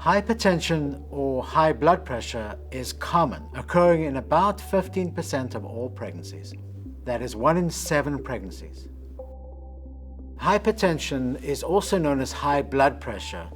Hypertension or high blood pressure is common, occurring in about 15% of all pregnancies. That is 1 in 7 pregnancies. Hypertension is also known as high blood pressure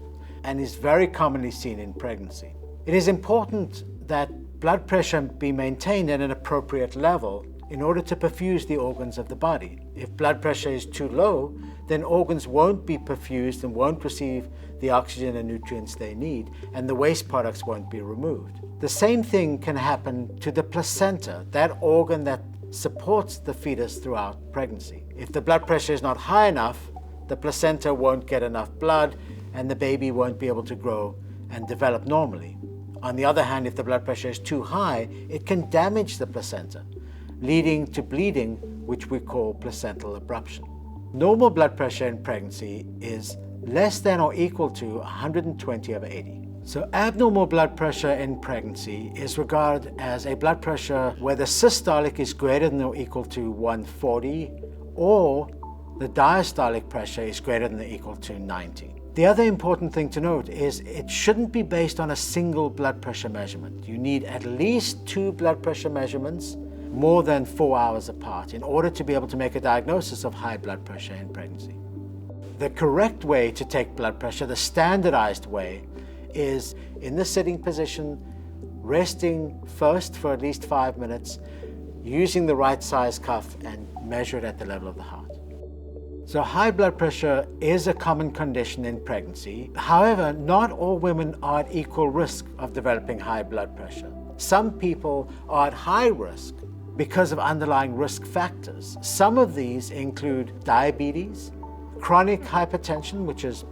and is very commonly seen in pregnancy. It is important that blood pressure be maintained at an appropriate level in order to perfuse the organs of the body. If blood pressure is too low, then organs won't be perfused and won't receive the oxygen and nutrients they need, and the waste products won't be removed. The same thing can happen to the placenta, that organ that supports the fetus throughout pregnancy. If the blood pressure is not high enough, the placenta won't get enough blood and the baby won't be able to grow and develop normally. On the other hand, if the blood pressure is too high, it can damage the placenta, leading to bleeding, which we call placental abruption. Normal blood pressure in pregnancy is less than or equal to 120/80. So abnormal blood pressure in pregnancy is regarded as a blood pressure where the systolic is greater than or equal to 140, or the diastolic pressure is greater than or equal to 90. The other important thing to note is it shouldn't be based on a single blood pressure measurement. You need at least 2 blood pressure measurements more than 4 hours apart in order to be able to make a diagnosis of high blood pressure in pregnancy. The correct way to take blood pressure, the standardized way, is in the sitting position, resting first for at least 5 minutes, using the right size cuff and measure it at the level of the heart. So high blood pressure is a common condition in pregnancy. However, not all women are at equal risk of developing high blood pressure. Some people are at high risk because of underlying risk factors. Some of these include diabetes, chronic hypertension, which is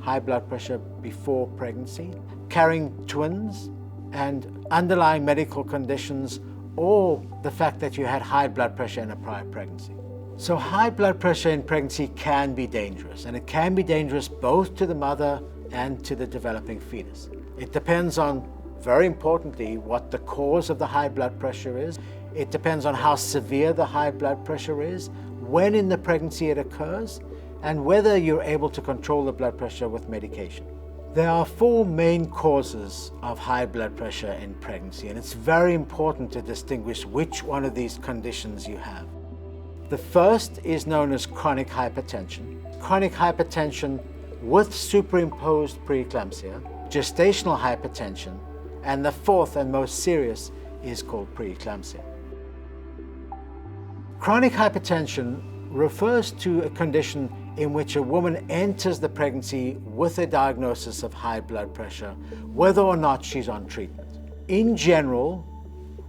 high blood pressure before pregnancy, carrying twins, and underlying medical conditions, or the fact that you had high blood pressure in a prior pregnancy. So high blood pressure in pregnancy can be dangerous, and it can be dangerous both to the mother and to the developing fetus. It depends on, very importantly, what the cause of the high blood pressure is. It depends on how severe the high blood pressure is, when in the pregnancy it occurs, and whether you're able to control the blood pressure with medication. There are 4 main causes of high blood pressure in pregnancy, and it's very important to distinguish which one of these conditions you have. The first is known as chronic hypertension. Chronic hypertension with superimposed preeclampsia, gestational hypertension, and the 4th and most serious is called preeclampsia. Chronic hypertension refers to a condition in which a woman enters the pregnancy with a diagnosis of high blood pressure, whether or not she's on treatment. In general,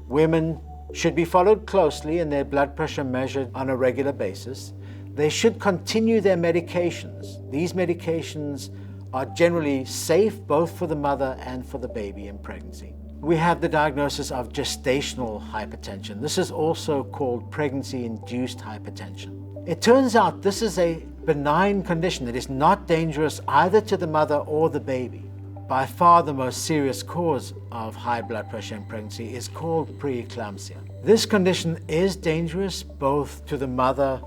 women should be followed closely and their blood pressure measured on a regular basis. They should continue their medications. These medications are generally safe both for the mother and for the baby in pregnancy. We have the diagnosis of gestational hypertension. This is also called pregnancy-induced hypertension. It turns out this is a benign condition that is not dangerous either to the mother or the baby. By far the most serious cause of high blood pressure in pregnancy is called preeclampsia. This condition is dangerous both to the mother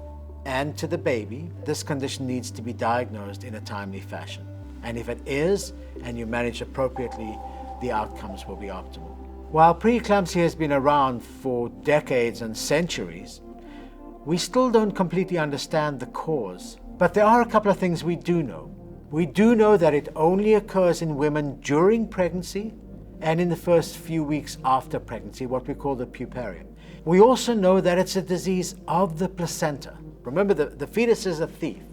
and to the baby. This condition needs to be diagnosed in a timely fashion. And if it is, and you manage appropriately, the outcomes will be optimal. While preeclampsia has been around for decades and centuries, we still don't completely understand the cause. But there are a couple of things we do know. We do know that it only occurs in women during pregnancy and in the first few weeks after pregnancy, what we call the puerperium. We also know that it's a disease of the placenta. Remember, the fetus is a thief.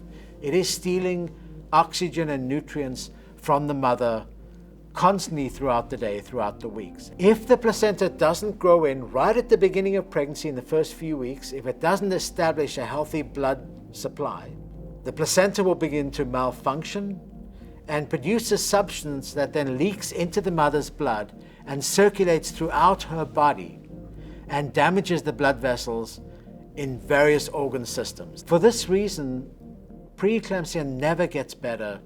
It is stealing oxygen and nutrients from the mother constantly throughout the day, throughout the weeks. If the placenta doesn't grow in right at the beginning of pregnancy in the first few weeks, if it doesn't establish a healthy blood supply, the placenta will begin to malfunction and produce a substance that then leaks into the mother's blood and circulates throughout her body and damages the blood vessels in various organ systems. For this reason, preeclampsia never gets better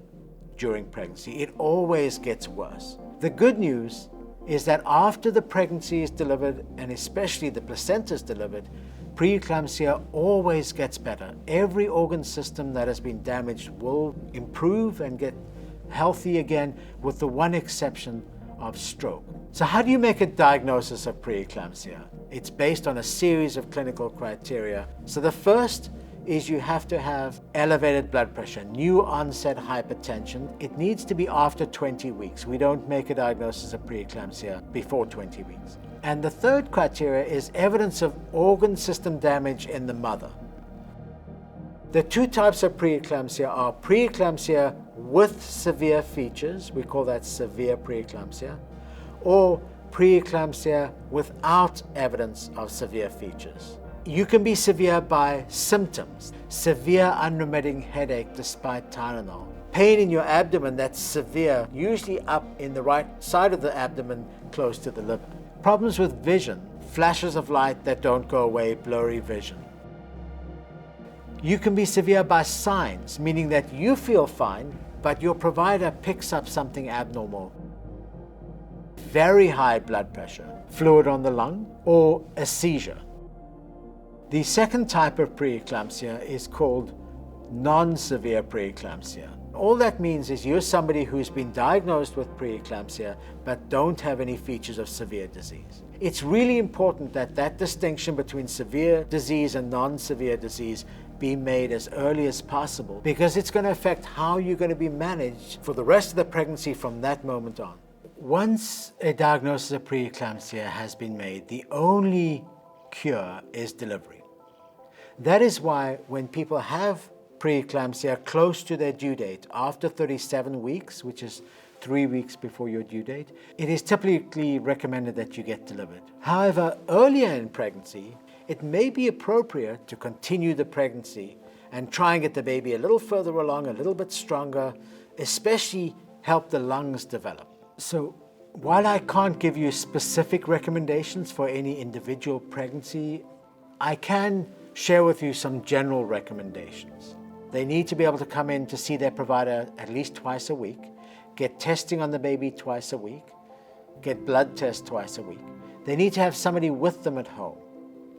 during pregnancy. It always gets worse. The good news is that after the pregnancy is delivered, and especially the placenta is delivered, preeclampsia always gets better. Every organ system that has been damaged will improve and get healthy again, with the one exception of stroke. So how do you make a diagnosis of preeclampsia? It's based on a series of clinical criteria. So the first is you have to have elevated blood pressure, new onset hypertension. It needs to be after 20 weeks. We don't make a diagnosis of preeclampsia before 20 weeks. And the third criteria is evidence of organ system damage in the mother. The two types of preeclampsia are preeclampsia with severe features, we call that severe preeclampsia, or preeclampsia without evidence of severe features. You can be severe by symptoms, severe unremitting headache despite Tylenol, pain in your abdomen that's severe, usually up in the right side of the abdomen close to the liver, problems with vision, flashes of light that don't go away, blurry vision. You can be severe by signs, meaning that you feel fine, but your provider picks up something abnormal. Very high blood pressure, fluid on the lung, or a seizure. The second type of preeclampsia is called non-severe preeclampsia. All that means is you're somebody who's been diagnosed with preeclampsia but don't have any features of severe disease. It's really important that that distinction between severe disease and non-severe disease be made as early as possible, because it's going to affect how you're going to be managed for the rest of the pregnancy from that moment on. Once a diagnosis of preeclampsia has been made, the only cure is delivery. That is why when people have preeclampsia close to their due date, after 37 weeks, which is 3 weeks before your due date, it is typically recommended that you get delivered. However, earlier in pregnancy, it may be appropriate to continue the pregnancy and try and get the baby a little further along, a little bit stronger, especially help the lungs develop. So while I can't give you specific recommendations for any individual pregnancy, I can share with you some general recommendations. They need to be able to come in to see their provider at least twice a week, get testing on the baby twice a week, get blood tests twice a week. They need to have somebody with them at home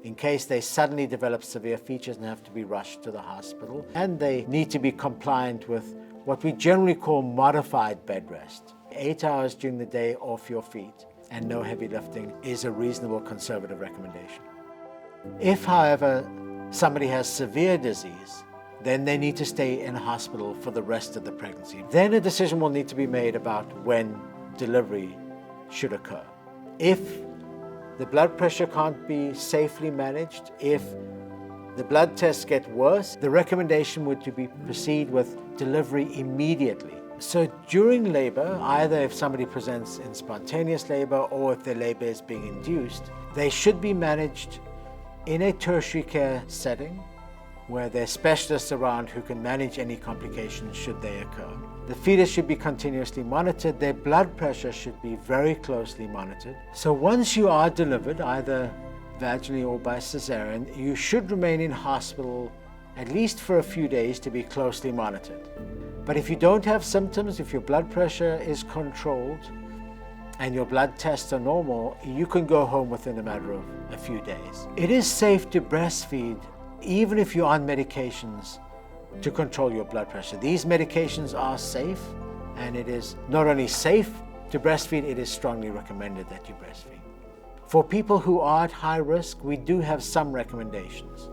in case they suddenly develop severe features and have to be rushed to the hospital. And they need to be compliant with what we generally call modified bed rest. 8 hours during the day off your feet and no heavy lifting is a reasonable conservative recommendation. If, however, somebody has severe disease, then they need to stay in hospital for the rest of the pregnancy. Then a decision will need to be made about when delivery should occur. If the blood pressure can't be safely managed, if the blood tests get worse, the recommendation would be proceed with delivery immediately. So during labor, either if somebody presents in spontaneous labor or if their labor is being induced, they should be managed in a tertiary care setting where there are specialists around who can manage any complications should they occur. The fetus should be continuously monitored. Their blood pressure should be very closely monitored. So once you are delivered, either vaginally or by cesarean, you should remain in hospital at least for a few days to be closely monitored. But if you don't have symptoms, if your blood pressure is controlled and your blood tests are normal, you can go home within a matter of a few days. It is safe to breastfeed even if you're on medications to control your blood pressure. These medications are safe, and it is not only safe to breastfeed, it is strongly recommended that you breastfeed. For people who are at high risk, we do have some recommendations.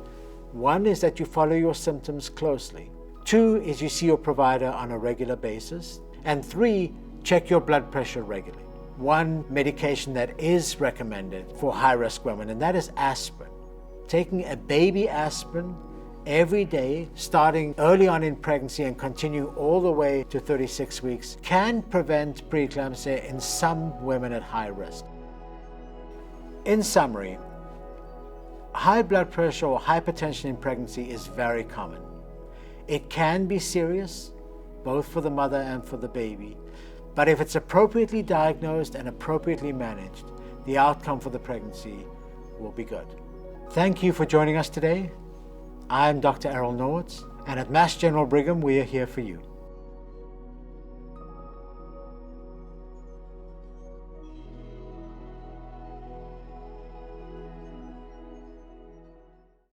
One is that you follow your symptoms closely. 2 is you see your provider on a regular basis. And 3, check your blood pressure regularly. One medication that is recommended for high-risk women, and that is aspirin. Taking a baby aspirin every day, starting early on in pregnancy and continue all the way to 36 weeks, can prevent preeclampsia in some women at high risk. In summary, high blood pressure or hypertension in pregnancy is very common. It can be serious, both for the mother and for the baby, but if it's appropriately diagnosed and appropriately managed, the outcome for the pregnancy will be good. Thank you for joining us today. I'm Dr. Errol Norwitz, and at Mass General Brigham, we are here for you.